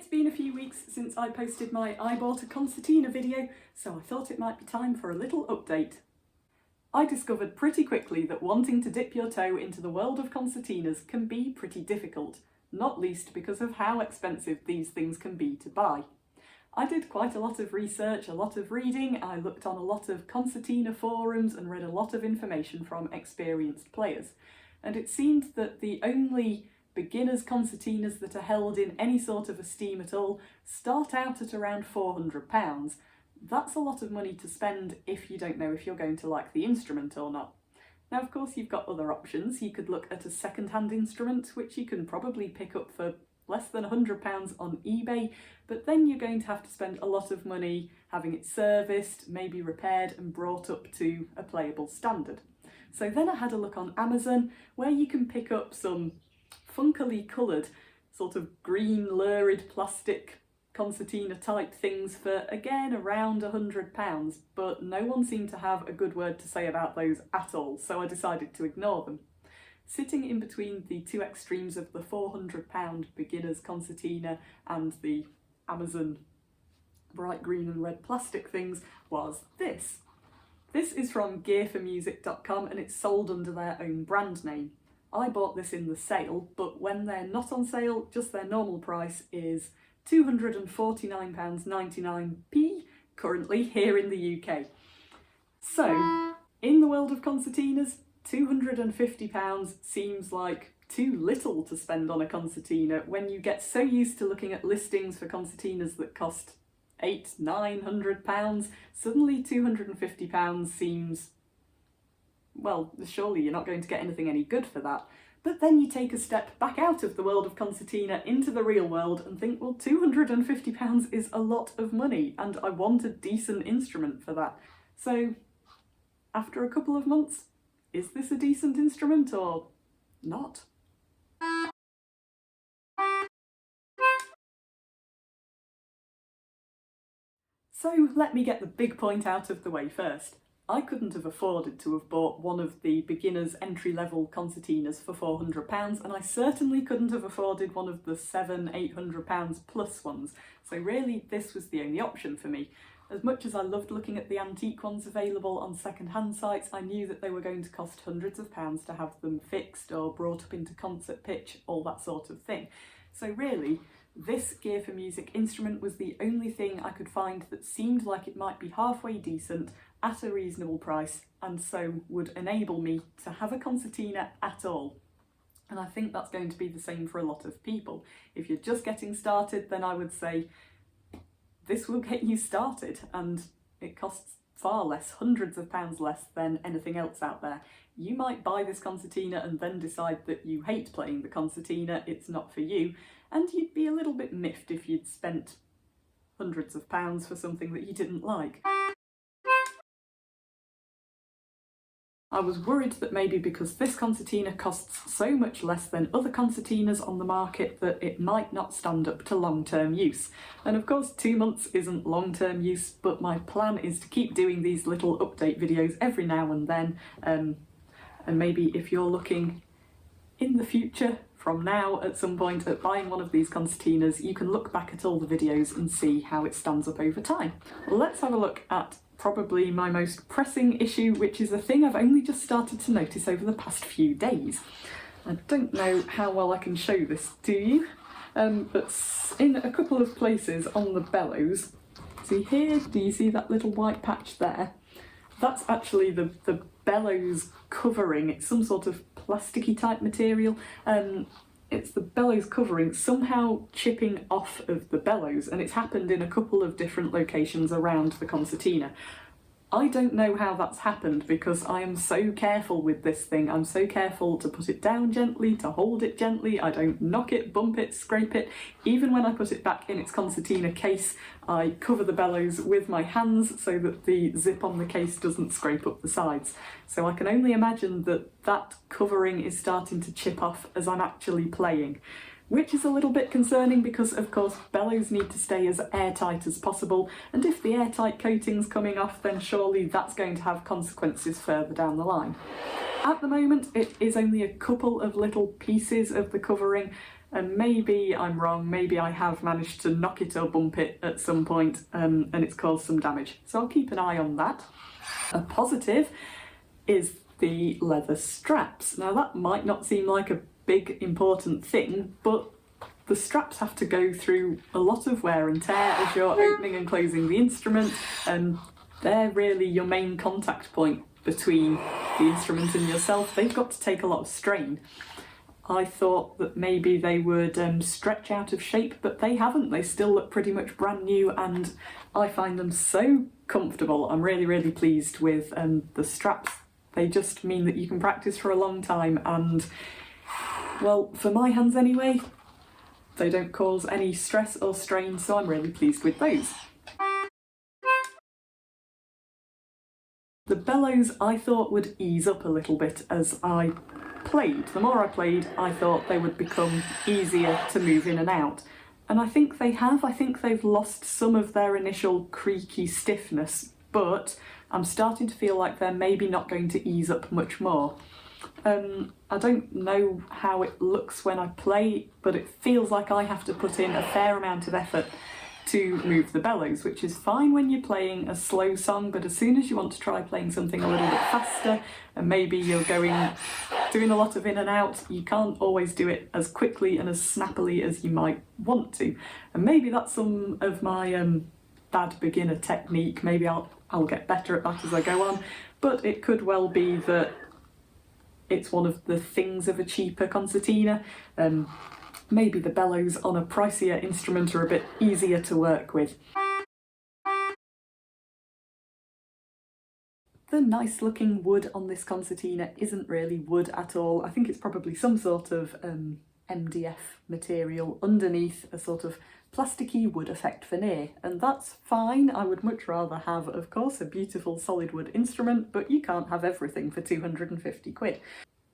been a few weeks since I posted my I bought a concertina video, so I thought it might be time for a little update. I discovered pretty quickly that wanting to dip your toe into the world of concertinas can be pretty difficult, not least because of how expensive these things can be to buy. I did quite a lot of research, a lot of reading, I looked on a lot of concertina forums and read a lot of information from experienced players, and it seemed that the only beginners concertinas that are held in any sort of esteem at all start out at around £400. That's a lot of money to spend if you don't know if you're going to like the instrument or not. Now, of course, you've got other options. You could look at a second-hand instrument, which you can probably pick up for less than £100 on eBay, but then you're going to have to spend a lot of money having it serviced, maybe repaired and brought up to a playable standard. So then I had a look on Amazon, where you can pick up some funkily coloured, sort of green lurid plastic concertina type things for, again, around £100, but no one seemed to have a good word to say about those at all, so I decided to ignore them. Sitting in between the two extremes of the £400 beginner's concertina and the Amazon bright green and red plastic things was this. This is from Gear4Music.com and it's sold under their own brand name. I bought this in the sale, but when they're not on sale, just their normal price is £249.99 currently here in the UK. So, in the world of concertinas, £250 seems like too little to spend on a concertina when you get so used to looking at listings for concertinas that cost £800–900. Suddenly £250 seems, well, surely you're not going to get anything any good for that. But then you take a step back out of the world of concertina into the real world and think, well, £250 is a lot of money and I want a decent instrument for that. So after a couple of months, is this a decent instrument or not? So let me get the big point out of the way first. I couldn't have afforded to have bought one of the beginner's entry-level concertinas for £400, and I certainly couldn't have afforded one of the £700–800 plus ones, so really this was the only option for me. As much as I loved looking at the antique ones available on second-hand sites, I knew that they were going to cost hundreds of pounds to have them fixed or brought up into concert pitch, all that sort of thing. So really, this Gear4Music instrument was the only thing I could find that seemed like it might be halfway decent at a reasonable price, and so would enable me to have a concertina at all. And I think that's going to be the same for a lot of people. If you're just getting started, then I would say this will get you started, and it costs far less, hundreds of pounds less than anything else out there. You might buy this concertina and then decide that you hate playing the concertina, it's not for you, and you'd be a little bit miffed if you'd spent hundreds of pounds for something that you didn't like. I was worried that maybe because this concertina costs so much less than other concertinas on the market that it might not stand up to long-term use. And of course 2 months isn't long-term use, but my plan is to keep doing these little update videos every now and then, and maybe if you're looking in the future, from now at some point, at buying one of these concertinas, you can look back at all the videos and see how it stands up over time. Let's have a look at probably my most pressing issue, which is a thing I've only just started to notice over the past few days. I don't know how well I can show this to you, but in a couple of places on the bellows, see here, do you see that little white patch there? That's actually the bellows covering. It's some sort of plasticky type material. It's the bellows covering somehow chipping off of the bellows, and it's happened in a couple of different locations around the concertina. I don't know how that's happened because I am so careful with this thing. I'm so careful to put it down gently, to hold it gently. I don't knock it, bump it, scrape it. Even when I put it back in its concertina case, I cover the bellows with my hands so that the zip on the case doesn't scrape up the sides. So I can only imagine that that covering is starting to chip off as I'm actually playing, which is a little bit concerning because, of course, bellows need to stay as airtight as possible, and if the airtight coating's coming off, then surely that's going to have consequences further down the line. At the moment, it is only a couple of little pieces of the covering, and maybe I'm wrong, maybe I have managed to knock it or bump it at some point, and it's caused some damage. So I'll keep an eye on that. A positive is the leather straps. Now that might not seem like a big important thing, but the straps have to go through a lot of wear and tear as you're opening and closing the instrument, and they're really your main contact point between the instrument and yourself. They've got to take a lot of strain. I thought that maybe they would stretch out of shape, but they haven't. They still look pretty much brand new, and I find them so comfortable. I'm really, really pleased with the straps. They just mean that you can practice for a long time, and, well, for my hands anyway, they don't cause any stress or strain, so I'm really pleased with those. The bellows I thought would ease up a little bit as I played. The more I played, I thought they would become easier to move in and out. And I think they have. I think they've lost some of their initial creaky stiffness, but I'm starting to feel like they're maybe not going to ease up much more. I don't know how it looks when I play, but it feels like I have to put in a fair amount of effort to move the bellows, which is fine when you're playing a slow song, but as soon as you want to try playing something a little bit faster, and maybe you're doing a lot of in and out, you can't always do it as quickly and as snappily as you might want to. And maybe that's some of my bad beginner technique. Maybe I'll get better at that as I go on, but it could well be that it's one of the things of a cheaper concertina. Maybe the bellows on a pricier instrument are a bit easier to work with. The nice looking wood on this concertina isn't really wood at all. I think it's probably some sort of MDF material underneath a sort of plasticky wood effect veneer, and that's fine. I would much rather have, of course, a beautiful solid wood instrument, but you can't have everything for 250 quid.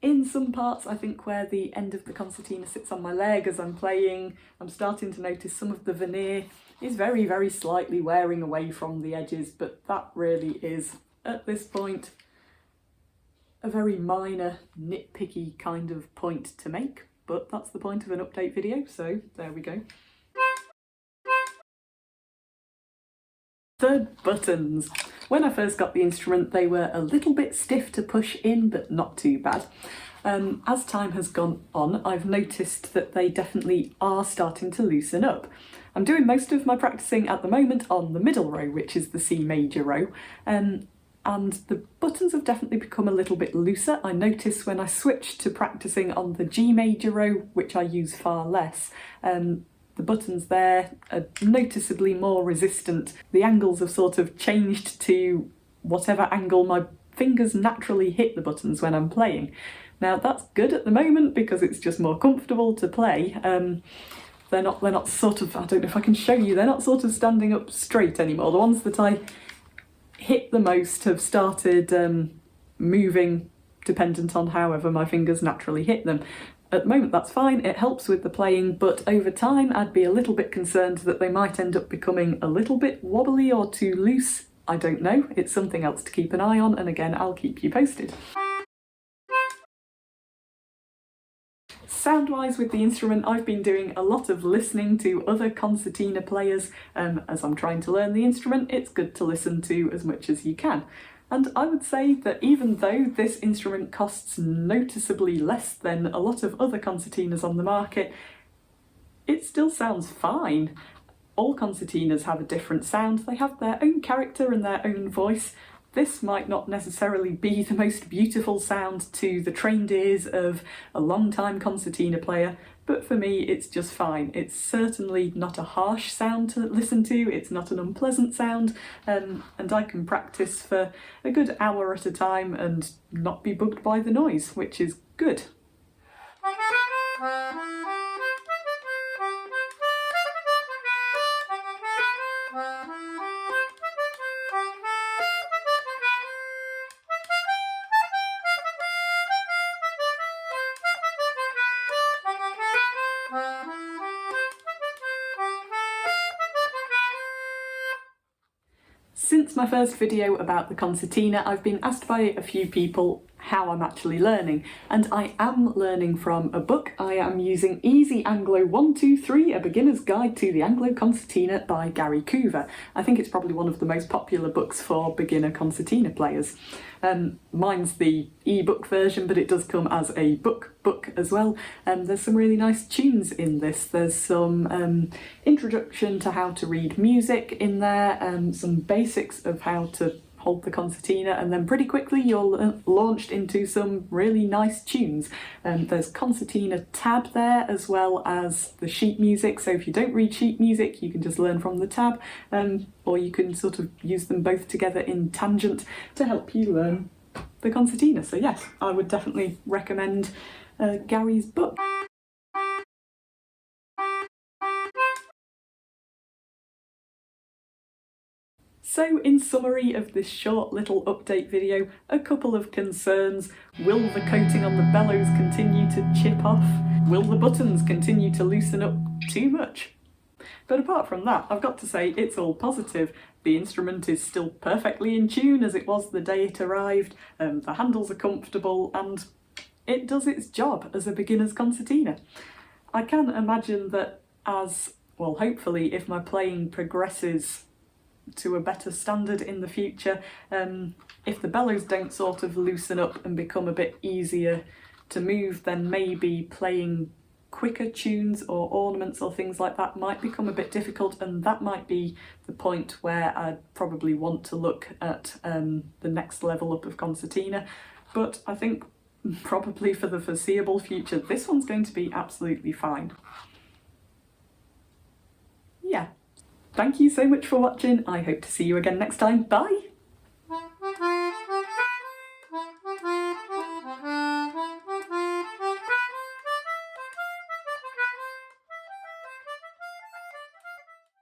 In some parts, I think where the end of the concertina sits on my leg as I'm playing, I'm starting to notice some of the veneer is very, very slightly wearing away from the edges, but that really is, at this point, a very minor, nitpicky kind of point to make, but that's the point of an update video, so there we go. The buttons. When I first got the instrument, they were a little bit stiff to push in, but not too bad. As time has gone on, I've noticed that they definitely are starting to loosen up. I'm doing most of my practicing at the moment on the middle row, which is the C major row, and the buttons have definitely become a little bit looser. I notice when I switch to practicing on the G major row, which I use far less, the buttons there are noticeably more resistant. The angles have sort of changed to whatever angle my fingers naturally hit the buttons when I'm playing. Now that's good at the moment because it's just more comfortable to play. They're not sort of, I don't know if I can show you, they're not sort of standing up straight anymore. The ones that I hit the most have started moving dependent on however my fingers naturally hit them. At the moment that's fine, it helps with the playing, but over time I'd be a little bit concerned that they might end up becoming a little bit wobbly or too loose. I don't know, it's something else to keep an eye on, and again I'll keep you posted. Sound-wise with the instrument, I've been doing a lot of listening to other concertina players. As I'm trying to learn the instrument, it's good to listen to as much as you can. And I would say that even though this instrument costs noticeably less than a lot of other concertinas on the market, it still sounds fine. All concertinas have a different sound, they have their own character and their own voice. This might not necessarily be the most beautiful sound to the trained ears of a long-time concertina player, but for me it's just fine. It's certainly not a harsh sound to listen to, it's not an unpleasant sound, and I can practice for a good hour at a time and not be bugged by the noise, which is good. Since my first video about the concertina, I've been asked by a few people how I'm actually learning, and I am learning from a book. I am using Easy Anglo 123, A Beginner's Guide to the Anglo Concertina by Gary Coover. I think it's probably one of the most popular books for beginner concertina players. Mine's the ebook version, but it does come as a book as well. There's some really nice tunes in this. There's some introduction to how to read music in there, some basics of how to hold the concertina, and then pretty quickly you're launched into some really nice tunes. There's concertina tab there as well as the sheet music, so if you don't read sheet music you can just learn from the tab, or you can sort of use them both together in tangent to help you learn the concertina. So yes, I would definitely recommend Gary's book. So in summary of this short little update video, a couple of concerns. Will the coating on the bellows continue to chip off? Will the buttons continue to loosen up too much? But apart from that, I've got to say it's all positive. The instrument is still perfectly in tune as it was the day it arrived, the handles are comfortable, and it does its job as a beginner's concertina. I can imagine that as, well, hopefully if my playing progresses to a better standard in the future, if the bellows don't sort of loosen up and become a bit easier to move, then maybe playing quicker tunes or ornaments or things like that might become a bit difficult, and that might be the point where I'd probably want to look at the next level up of concertina. But I think probably for the foreseeable future this one's going to be absolutely fine. Yeah. Thank you so much for watching. I hope to see you again next time. Bye!